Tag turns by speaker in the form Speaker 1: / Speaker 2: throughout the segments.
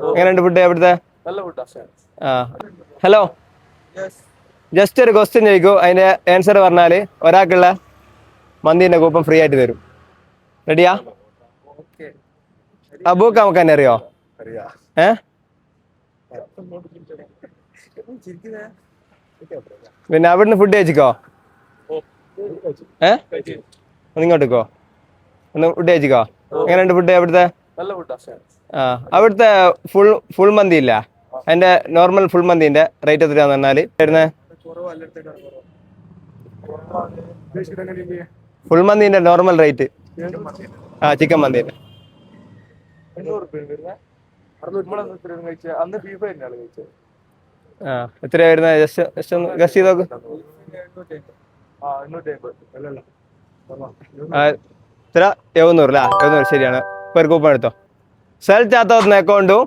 Speaker 1: എങ്ങനെയുണ്ട് ഫുഡ് എവിടുത്തെ? ആ ഹലോ, ജസ്റ്റ് ഒരു ക്വസ്റ്റ്യൻ ചോദിക്കൂ, അതിന്റെ ആൻസർ പറഞ്ഞാൽ ഒരാൾക്കുള്ള മന്തിന്റെ കൂപ്പൺ ഫ്രീ ആയിട്ട് തരും. റെഡിയാ? അബൂക്ക നമുക്ക് തന്നെ അറിയോ? ഏ പിന്നെ അവിടുന്ന് ഫുഡ് കഴിച്ചിക്കോ? ഒന്ന് ഇങ്ങോട്ടേക്കോ, ഒന്ന് ഫുഡ് കഴിച്ചിക്കോ? എങ്ങനെയുണ്ട് ഫുഡ് എവിടുത്തെ? ആ അവിടുത്തെ ഫുൾ മന്തി ഇല്ല, അതിന്റെ നോർമൽ ഫുൾ മന്തിന്റെ റേറ്റ് എത്രയാന്ന് പറഞ്ഞാല് വരുന്നത്? ഫുൾ മന്തിന്റെ നോർമൽ റേറ്റ്, ആ ചിക്കൻ മന്തിന്റെ ആ എത്രയാ വരുന്നത്? ജസ്റ്റ് ഒന്ന് ഗസ് ചെയ്ത് നോക്ക്. എത്ര? 700 അല്ലേ? 700 ശരിയാണ്. ഒരു കൂപ്പൺ എടുത്തോ. സെൽ ചാത്തോന്ന് അക്കൗണ്ടും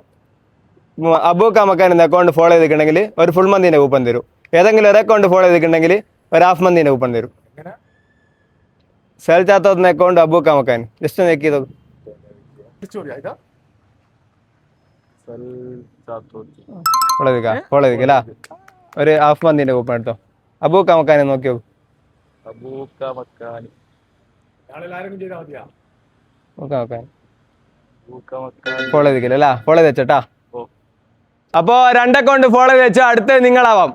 Speaker 1: അബൂക്ക മക്കാൻ്റെ അക്കൗണ്ട് ഫോളോ ചെയ്തിട്ടുണ്ടെങ്കിൽ ഒരു ഫുൾ മന്തിന്റെ കൂപ്പൺ തരും. ഏതെങ്കിലും ഒരു അക്കൗണ്ട് ഫോളോ ചെയ്തിട്ടുണ്ടെങ്കിൽ ഒരു ഹാഫ് മന്തിന്റെ കൂപ്പൺ തരും. സെൽ ചാത്തോന്ന് അക്കൗണ്ട് അബൂക്ക മക്കാൻ ജസ്റ്റ് ചെക്ക് ചെയ്തോ. ഫോളോ ചെയ്തിക്കല്ല, ഒരു ഹാഫ് മന്തിന്റെ കൂപ്പൺ എടുത്തോ. അബൂക്ക മക്കാനെ നോക്കി നോക്കൂ. ഫോളോ ചെയ്തിക്കല്ലേ? ഫോളോ ചെയ്ത് വെച്ചോട്ടാ. അപ്പോ 2 അക്കൗണ്ട് ഫോളോ ചെയ്ത് വെച്ചാൽ അടുത്ത നിങ്ങളാവാം.